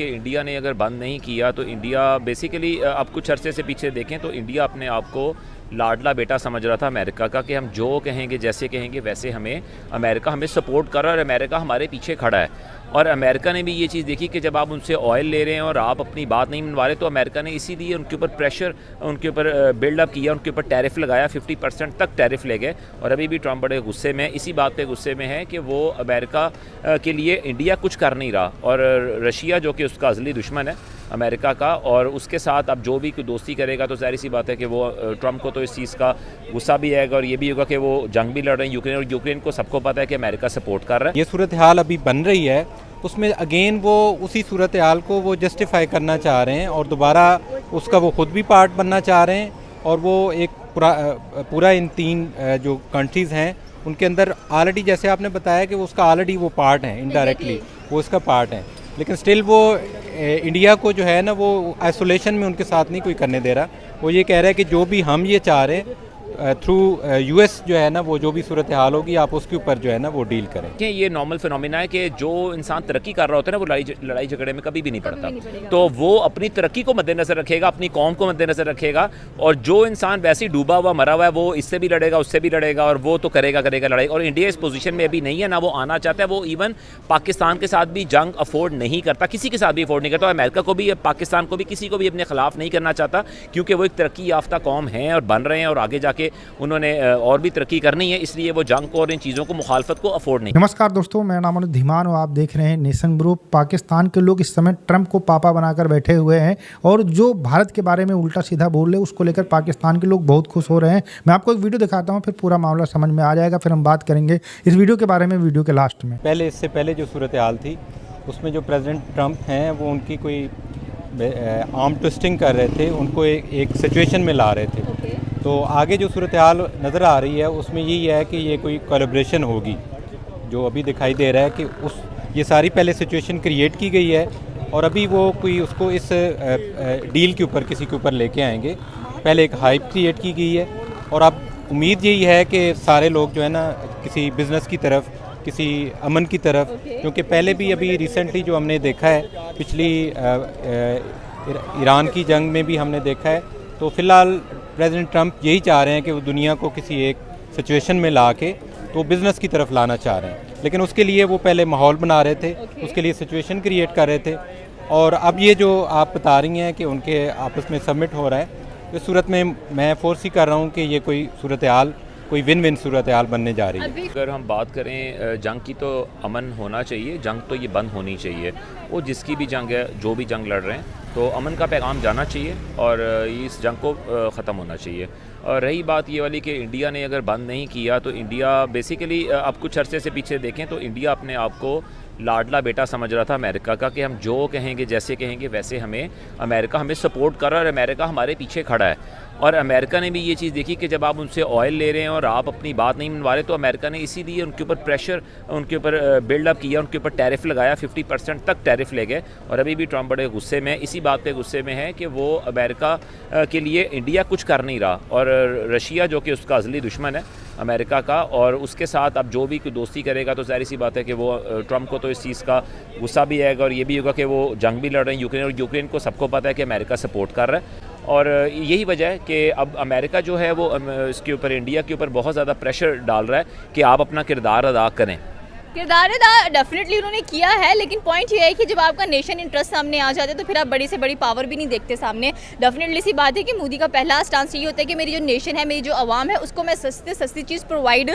कि इंडिया ने अगर बंद नहीं किया तो इंडिया बेसिकली अब कुछ अरसे से पीछे देखें तो इंडिया अपने आप को लाडला बेटा समझ रहा था अमेरिका का कि हम जो कहेंगे जैसे कहेंगे वैसे हमें अमेरिका हमें सपोर्ट कर रहा है और अमेरिका हमारे पीछे खड़ा है। और अमेरिका ने भी ये चीज़ देखी कि जब आप उनसे ऑयल ले रहे हैं और आप अपनी बात नहीं मनवा रहे तो अमेरिका ने इसीलिए उनके ऊपर प्रेशर उनके ऊपर बिल्डअप किया, उनके ऊपर टैरिफ लगाया, 50% तक टैरिफ ले गए। और अभी भी ट्रम्प बड़े गुस्से में इसी बात पे गुस्से में है कि वो अमेरिका के लिए इंडिया कुछ कर नहीं रहा और रशिया जो कि उसका असली दुश्मन है अमेरिका का, और उसके साथ अब जो भी दोस्ती करेगा तो ज़ाहिर सी बात है कि वो ट्रम्प को तो इस चीज़ का गुस्सा भी आएगा और ये भी होगा कि वो जंग भी लड़ रहे हैं यूक्रेन, और यूक्रेन को सबको पता है कि अमेरिका सपोर्ट कर रहा है। ये सूरत हाल अभी बन रही है, उसमें अगेन वो उसी सूरत हाल को वो जस्टिफाई करना चाह रहे हैं और दोबारा उसका वो ख़ुद भी पार्ट बनना चाह रहे हैं। और वो एक पूरा इन तीन जो कंट्रीज़ हैं उनके अंदर ऑलरेडी, जैसे आपने बताया कि वो उसका ऑलरेडी वो पार्ट है, इनडायरेक्टली वो इसका पार्ट है, लेकिन स्टिल वो इंडिया को जो है ना वो आइसोलेशन में उनके साथ नहीं कोई करने दे रहा। वो ये कह रहा है कि जो भी हम ये चाह रहे हैं थ्रू यूएस जो है ना वो जो भी सूरत हाल होगी आप उसके ऊपर जो है ना वो डील करें। कि ये नॉर्मल फिनोमिना है कि जो इंसान तरक्की कर रहा होता है ना वो लड़ाई झगड़े में कभी भी नहीं पड़ता, तो वो अपनी तरक्की को मद्देनजर रखेगा, अपनी कौम को मद्देनजर रखेगा। और जो इंसान वैसे ही डूबा हुआ मरा हुआ है वो इससे भी लड़ेगा उससे भी लड़ेगा और वो तो करेगा लड़ाई। और इंडिया इस पोजीशन में अभी नहीं है, ना वो आना चाहता है। वो इवन पाकिस्तान के साथ भी जंग अफोर्ड नहीं करता, किसी के साथ भी अफोर्ड नहीं करता। अमेरिका को भी, पाकिस्तान को भी, किसी को भी अपने खिलाफ नहीं करना चाहता, क्योंकि वो एक तरक्की याफ्ता कौम है और बन रहे हैं और आगे जाके उन्होंने और भी तरक्की करनी है, इसलिए वो जंग को और इन चीज़ों को मुखालफत को अफोर्ड नहीं। नमस्कार दोस्तों, मेरा नाम अनुज धीमान और आप देख रहे हैं नेशन ब्रो। पाकिस्तान के लोग इस समय ट्रंप को पापा बनाकर बैठे हुए हैं और जो भारत के बारे में उल्टा सीधा बोल रहे हैं उसको लेकर पाकिस्तान के लोग बहुत खुश हो रहे हैं। मैं आपको एक वीडियो दिखाता हूँ, फिर पूरा मामला समझ में आ जाएगा, फिर हम बात करेंगे इस वीडियो के बारे में वीडियो के लास्ट में। इससे पहले जो सूरत हाल थी उसमें जो प्रेसिडेंट ट्रंप हैं वो उनकी कोई आर्म ट्विस्टिंग कर रहे थे, उनको एक सिचुएशन में ला रहे थे। तो आगे जो सूरत हाल नज़र आ रही है उसमें यही है कि ये कोई कोलैबोरेशन होगी। जो अभी दिखाई दे रहा है कि ये सारी पहले सिचुएशन क्रिएट की गई है और अभी वो कोई उसको इस डील के ऊपर किसी के ऊपर लेके आएंगे। पहले एक हाइप क्रिएट की गई है और अब उम्मीद यही है कि सारे लोग जो है ना किसी बिज़नेस की तरफ, किसी अमन की तरफ, क्योंकि पहले भी अभी रिसेंटली जो हमने देखा है पिछली ईरान की जंग में भी हमने देखा है। तो फ़िलहाल प्रेसिडेंट ट्रंप यही चाह रहे हैं कि वो दुनिया को किसी एक सिचुएशन में ला के तो बिज़नेस की तरफ लाना चाह रहे हैं, लेकिन उसके लिए वो पहले माहौल बना रहे थे, उसके लिए सिचुएशन क्रिएट कर रहे थे। और अब ये जो आप बता रही हैं कि उनके आपस में सबमिट हो रहा है, इस सूरत में मैं फोर्स ही कर रहा हूँ कि ये कोई सूरत हाल, कोई विन विन सूरत हाल बनने जा रही है। अगर हम बात करें जंग की तो अमन होना चाहिए, जंग तो ये बंद होनी चाहिए। वो जिसकी भी जंग है, जो भी जंग लड़ रहे हैं, तो अमन का पैगाम जाना चाहिए और इस जंग को ख़त्म होना चाहिए। और रही बात ये वाली कि इंडिया ने अगर बंद नहीं किया तो इंडिया बेसिकली अब कुछ अरसे से पीछे देखें तो इंडिया अपने आप को लाडला बेटा समझ रहा था अमेरिका का कि हम जो कहेंगे जैसे कहेंगे वैसे हमें अमेरिका हमें सपोर्ट कर रहा है और अमेरिका हमारे पीछे खड़ा है। और अमेरिका ने भी ये चीज़ देखी कि जब आप उनसे ऑयल ले रहे हैं और आप अपनी बात नहीं मनवा रहे तो अमेरिका ने इसीलिए उनके ऊपर प्रेशर उनके ऊपर बिल्डअप किया, उनके ऊपर टैरिफ लगाया, 50% तक टैरिफ ले गए। और अभी भी ट्रम्प बड़े गुस्से में इसी बात पे गुस्से में है कि वो अमेरिका के लिए इंडिया कुछ कर नहीं रहा और रशिया जो कि उसका असली दुश्मन है अमेरिका का, और उसके साथ अब जो भी कोई दोस्ती करेगा तो ज़ाहिर सी बात है कि वो ट्रम्प को तो इस चीज़ का गुस्सा भी आएगा और ये भी होगा कि वो जंग भी लड़ रहे हैं यूक्रेन, और यूक्रेन को सबको पता है कि अमेरिका सपोर्ट कर रहा है। और यही वजह है कि अब अमेरिका जो है वो इसके ऊपर, इंडिया के ऊपर बहुत ज़्यादा प्रेशर डाल रहा है कि आप अपना किरदार अदा करें। किरदार अदा डेफिनेटली उन्होंने किया है, लेकिन पॉइंट ये है कि जब आपका नेशन इंटरेस्ट सामने आ जाते तो फिर आप बड़ी से बड़ी पावर भी नहीं देखते सामने। डेफिनेटली सी बात है कि मोदी का पहला स्टांस ये होता है कि मेरी जो नेशन है, मेरी जो आवाम है, उसको मैं सस्ती चीज़ प्रोवाइड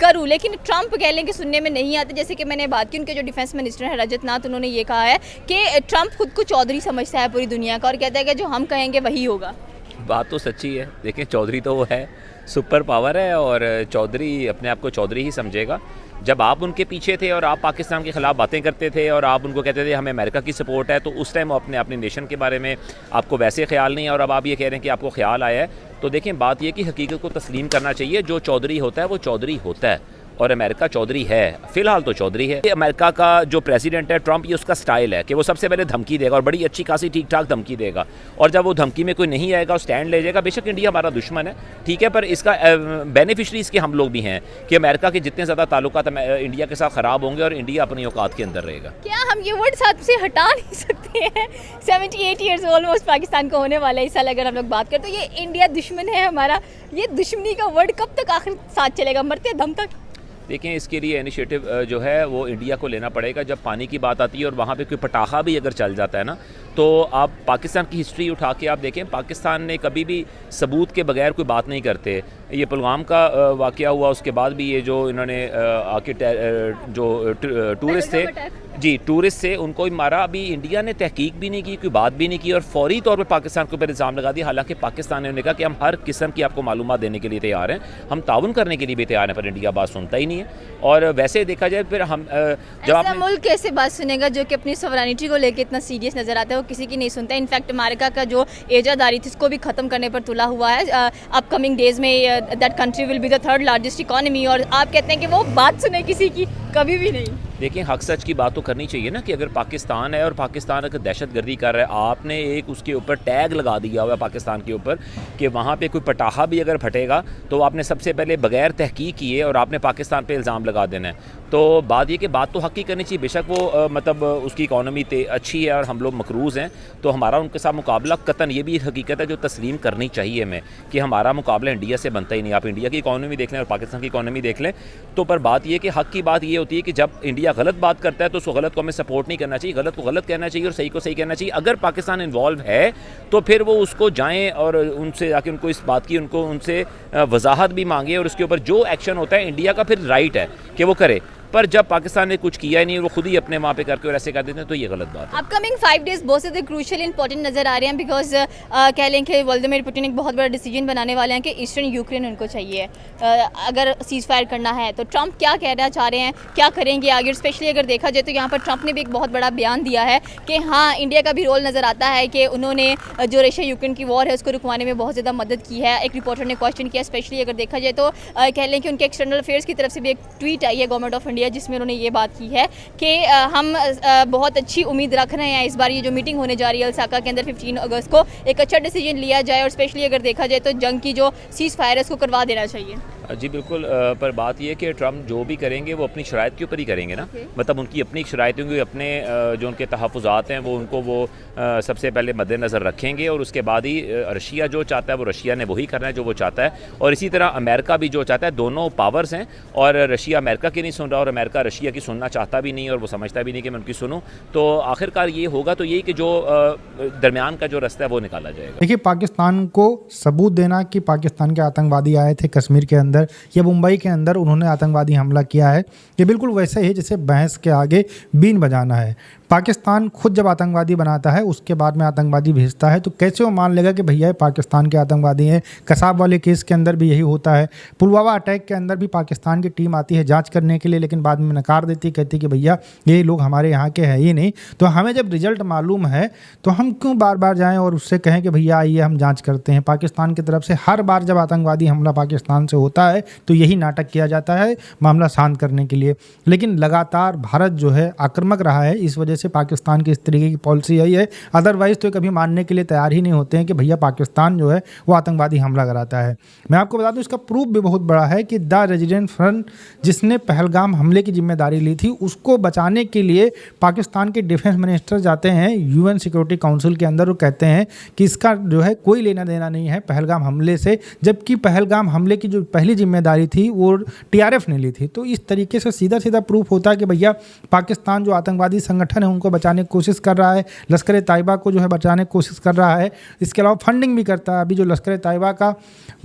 करूँ। लेकिन ट्रंप कह लें कि सुनने में नहीं आते। जैसे कि मैंने बात की, उनके जो डिफेंस मिनिस्टर हैं रजत नाथ, उन्होंने ये कहा है कि ट्रंप खुद को चौधरी समझता है पूरी दुनिया का और कहता है कि जो हम कहेंगे वही होगा। बात तो सच्ची है। देखिए, चौधरी तो वो है, सुपर पावर है और चौधरी अपने आप को चौधरी ही समझेगा। जब आप उनके पीछे थे और आप पाकिस्तान के ख़िलाफ़ बातें करते थे और आप उनको कहते थे हमें अमेरिका की सपोर्ट है, तो उस टाइम अपने नेशन के बारे में आपको वैसे ख्याल नहीं है और अब आप ये कह रहे हैं कि आपको ख्याल आया है। तो देखें, बात यह कि हकीकत को तस्लीम करना चाहिए। जो चौधरी होता है वो चौधरी होता है और अमेरिका चौधरी है, फ़िलहाल तो चौधरी है। अमेरिका का जो प्रेसिडेंट है ट्रंप, ये उसका स्टाइल है कि वो सबसे पहले धमकी देगा और बड़ी अच्छी खासी ठीक ठाक धमकी देगा, और जब वो धमकी में कोई नहीं आएगा, स्टैंड ले जाएगा। बेशक इंडिया हमारा दुश्मन है, ठीक है, पर इसका बेनिफिशरी इसके हम लोग भी हैं कि अमेरिका के जितने ज़्यादा ताल्लुकात इंडिया के साथ ख़राब होंगे और इंडिया अपनी औकात के अंदर रहेगा। क्या हम ये वर्ड साथ से हटा नहीं सकते हैं? 78 ईयर्स ऑलमोस्ट पाकिस्तान को होने वाला है इस साल, अगर हम लोग बात करें तो ये इंडिया दुश्मन है हमारा, ये दुश्मनी का वर्ड कब तक आखिर साथ चलेगा, मरते दम तक? देखें, इसके लिए इनिशिएटिव जो है वो इंडिया को लेना पड़ेगा। जब पानी की बात आती है और वहाँ पे कोई पटाखा भी अगर चल जाता है ना, तो आप पाकिस्तान की हिस्ट्री उठा के आप देखें, पाकिस्तान ने कभी भी सबूत के बगैर कोई बात नहीं करते। ये पुलवामा का वाक़या हुआ, उसके बाद भी ये जो इन्होंने आके जो टूरिस्ट थे जी, टूरिस्ट थे, उनको भी मारा। अभी इंडिया ने तहकीक भी नहीं की, कोई बात भी नहीं की और फौरी तौर पे पाकिस्तान के ऊपर इल्ज़ाम लगा दिया। हालांकि पाकिस्तान ने कहा कि हम हर किस्म की आपको मालूमात देने के लिए तैयार हैं, हम ताउन करने के लिए भी तैयार हैं, पर इंडिया बात सुनता ही नहीं है। और वैसे देखा जाए फिर हम जब ऐसा मुल्क कैसे बात सुनेगा जो कि अपनी सॉवरेनिटी को लेकर इतना सीरियस नज़र आता है, वो किसी की नहीं सुनता। इनफैक्ट अमेरिका का जो एजादारी थी उसको भी ख़त्म करने पर तुला हुआ है। अपकमिंग डेज़ में that country will be the 3rd largest economy, और आप कहते हैं कि वो बात सुने किसी की, कभी भी नहीं। देखिए, हक सच की बात तो करनी चाहिए ना कि अगर पाकिस्तान है और पाकिस्तान अगर दहशतगर्दी कर रहा है, आपने एक उसके ऊपर टैग लगा दिया हुआ है पाकिस्तान के ऊपर कि वहाँ पे कोई पटाखा भी अगर फटेगा तो आपने सबसे पहले बगैर तहकीक किए और आपने पाकिस्तान पे इल्ज़ाम लगा देना है। तो बात ये कि बात तो हक की करनी चाहिए। बेशक वो मतलब उसकी इकॉनमी अच्छी है और हम लोग मकरूज़ हैं, तो हमारा उनके साथ मुकाबला कतन, ये भी एक हकीकत है जो तस्लीम करनी चाहिए हमें कि हमारा मुकाबला इंडिया से बनता ही नहीं। आप इंडिया की इकॉनमी देख लें और पाकिस्तान की इकॉनमी देख लें, तो पर बात ये कि हक की बात ये होती है कि जब इंडिया गलत बात करता है तो उसको गलत को हमें सपोर्ट नहीं करना चाहिए, गलत को गलत कहना चाहिए और सही को सही कहना चाहिए। अगर पाकिस्तान इन्वॉल्व है तो फिर वो उसको जाएँ और उनसे जाके उनको इस बात की उनको उनसे वजाहत भी मांगे और उसके ऊपर जो एक्शन होता है इंडिया का फिर राइट है कि वो करे। पर जब पाकिस्तान ने कुछ किया ही नहीं, वो खुद ही अपने वहाँ पे करके और ऐसे कर देते हैं, तो ये गलत बात है। अपकमिंग 5 डेज बहुत से क्रूशियल इंपॉर्टेंट नज़र आ रहे हैं, बिकॉज कह लें कि व्लादिमीर पुतिन एक बहुत बड़ा डिसीजन बनाने वाले हैं कि ईस्टर्न यूक्रेन उनको चाहिए। अगर सीज़ फायर करना है तो ट्रंप क्या कहना चाह रहे हैं, क्या करेंगे आगे? स्पेशली अगर देखा जाए तो यहाँ पर ट्रंप ने भी एक बहुत बड़ा बयान दिया है कि हाँ, इंडिया का भी रोल नज़र आता है कि उन्होंने जो रशिया यूक्रेन की वॉर है उसको रुकवाने में बहुत ज़्यादा मदद की है। एक रिपोर्टर ने क्वेश्चन किया, स्पेशली अगर देखा जाए तो कह लें कि उनके एक्सटर्नल अफेयर्स की तरफ से भी एक ट्वीट आई है गवर्नमेंट ऑफ इंडिया, जिसमें उन्होंने ये बात की है कि हम बहुत अच्छी उम्मीद रख रहे हैं इस बार ये जो मीटिंग होने जा रही है ओसाका के अंदर 15 अगस्त को, एक अच्छा डिसीजन लिया जाए और स्पेशली अगर देखा जाए तो जंग की जो सीज़ फायर है उसको करवा देना चाहिए। जी बिल्कुल, पर बात ये है कि ट्रंप जो भी करेंगे वो अपनी शराइत के ऊपर ही करेंगे ना। मतलब उनकी अपनी शराइत होंगी, अपने जो उनके तहफ़्फ़ुज़ात हैं वो उनको वो सबसे पहले मद्देनज़र रखेंगे और उसके बाद ही रशिया जो चाहता है वो रशिया ने वही करना है जो वो चाहता है, और इसी तरह अमेरिका भी जो चाहता है। दोनों पावर्स हैं और रशिया अमेरिका की नहीं सुन रहा और अमेरिका रशिया की सुनना चाहता भी नहीं और वो समझता भी नहीं कि मैं उनकी सुनूँ। तो आखिरकार ये होगा तो यही कि जो दरमियान का जो रास्ता है वो निकाला जाएगा। देखिए, पाकिस्तान को सबूत देना कि पाकिस्तान के आतंकवादी आए थे कश्मीर के अंदर या मुंबई के अंदर, उन्होंने आतंकवादी हमला किया है, ये बिल्कुल वैसे ही जैसे भैंस के आगे बीन बजाना है। पाकिस्तान खुद जब आतंकवादी बनाता है उसके बाद में आतंकवादी भेजता है, तो कैसे वो मान लेगा कि भैया पाकिस्तान के आतंकवादी हैं? कसाब वाले केस के अंदर भी यही होता है। पुलवामा अटैक के अंदर भी पाकिस्तान की टीम आती है जांच करने के लिए, लेकिन बाद में नकार देती, कहती कि भैया ये लोग हमारे यहाँ के हैं ही नहीं। तो हमें जब रिजल्ट मालूम है तो हम क्यों बार बार जाएँ और उससे कहें कि भैया आइए हम जाँच करते हैं? पाकिस्तान की तरफ से हर बार जब आतंकवादी हमला पाकिस्तान से होता है तो यही नाटक किया जाता है मामला शांत करने के लिए। लेकिन लगातार भारत जो है आक्रामक रहा है, इस वजह से पाकिस्तान की इस तरीके की पॉलिसी यही है। अदरवाइज तो कभी मानने के लिए तैयार ही नहीं होते हैं कि भैया पाकिस्तान जो है वो आतंकवादी हमला कराता है। मैं आपको बता दूं, इसका प्रूफ भी बहुत बड़ा है कि द रेजिडेंट फ्रंट जिसने पहलगाम हमले की जिम्मेदारी ली थी उसको बचाने के लिए पाकिस्तान के डिफेंस मिनिस्टर जाते हैं UN सिक्योरिटी काउंसिल के अंदर, वो कहते हैं कि इसका जो है कोई लेना देना नहीं है पहलगाम हमले से, जबकि पहलगाम हमले की जो पहली जिम्मेदारी थी वो TRF ने ली थी। तो इस तरीके से सीधा सीधा प्रूफ होता है कि भैया पाकिस्तान जो आतंकवादी संगठन है उनको बचाने की कोशिश कर रहा है, लश्कर तैयबा को जो है बचाने की कोशिश कर रहा है। इसके अलावा फंडिंग भी करता है। अभी जो लश्कर तैयबा का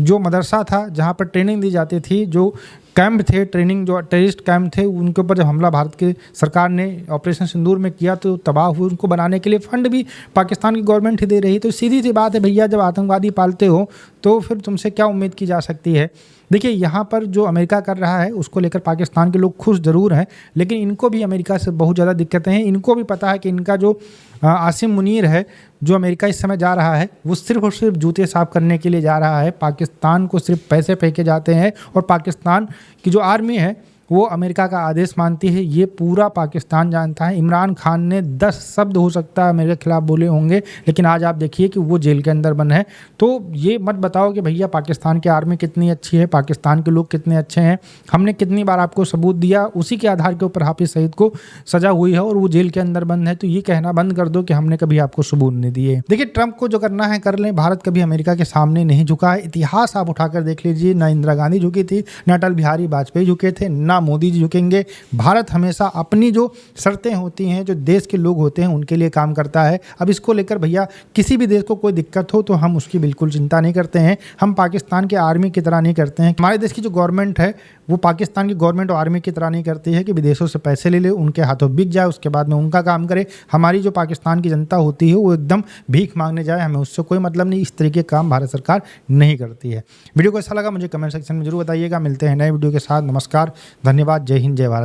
जो मदरसा था जहाँ पर ट्रेनिंग दी जाती थी, जो कैंप थे, ट्रेनिंग जो टेररिस्ट कैंप थे, उनके ऊपर जब हमला भारत की सरकार ने ऑपरेशन सिंदूर में किया तो तबाह हुए, उनको बनाने के लिए फंड भी पाकिस्तान की गवर्नमेंट ही दे रही। तो सीधी सी बात है भैया, जब आतंकवादी पालते हो तो फिर तुमसे क्या उम्मीद की जा सकती है? देखिए, यहाँ पर जो अमेरिका कर रहा है उसको लेकर पाकिस्तान के लोग खुश ज़रूर हैं, लेकिन इनको भी अमेरिका से बहुत ज़्यादा दिक्कतें हैं। इनको भी पता है कि इनका जो आसिम मुनीर है जो अमेरिका इस समय जा रहा है वो सिर्फ और सिर्फ जूते साफ करने के लिए जा रहा है। पाकिस्तान को सिर्फ पैसे फेंके जाते हैं और पाकिस्तान की जो आर्मी है वो अमेरिका का आदेश मानती है, ये पूरा पाकिस्तान जानता है। इमरान खान ने 10 शब्द हो सकता है मेरे खिलाफ बोले होंगे, लेकिन आज आप देखिए कि वो जेल के अंदर बंद है। तो ये मत बताओ कि भैया पाकिस्तान की आर्मी कितनी अच्छी है, पाकिस्तान के लोग कितने अच्छे हैं। हमने कितनी बार आपको सबूत दिया, उसी के आधार के ऊपर हाफिज़ सईद को सजा हुई है और वो जेल के अंदर बंद है। तो ये कहना बंद कर दो कि हमने कभी आपको सबूत नहीं दिए। देखिए, ट्रंप को जो करना है कर लें, भारत कभी अमेरिका के सामने नहीं झुका है। इतिहास आप उठाकर देख लीजिए, ना इंदिरा गांधी झुकी थी, ना अटल बिहारी वाजपेयी झुके थे, ना मोदी जी झुकेंगे। भारत हमेशा अपनी जो शर्तें होती हैं, जो देश के लोग होते हैं, उनके लिए काम करता है। अब इसको लेकर भैया किसी भी देश को कोई दिक्कत हो तो हम उसकी बिल्कुल चिंता नहीं करते हैं। हम पाकिस्तान के आर्मी की तरह नहीं करते हैं। हमारे देश की जो गवर्नमेंट है वो पाकिस्तान की गवर्नमेंट और आर्मी की तरह नहीं करती है कि विदेशों से पैसे ले ले, उनके हाथों बिक जाए, उसके बाद में उनका काम करे। हमारी जो पाकिस्तान की जनता होती है वो एकदम भीख मांगने जाए, हमें उससे कोई मतलब नहीं। इस तरीके का काम भारत सरकार नहीं करती है। वीडियो को अच्छा लगा मुझे कमेंट सेक्शन में जरूर बताइएगा। मिलते हैं नए वीडियो के साथ। नमस्कार, धन्यवाद, जय हिंद, जय भारत।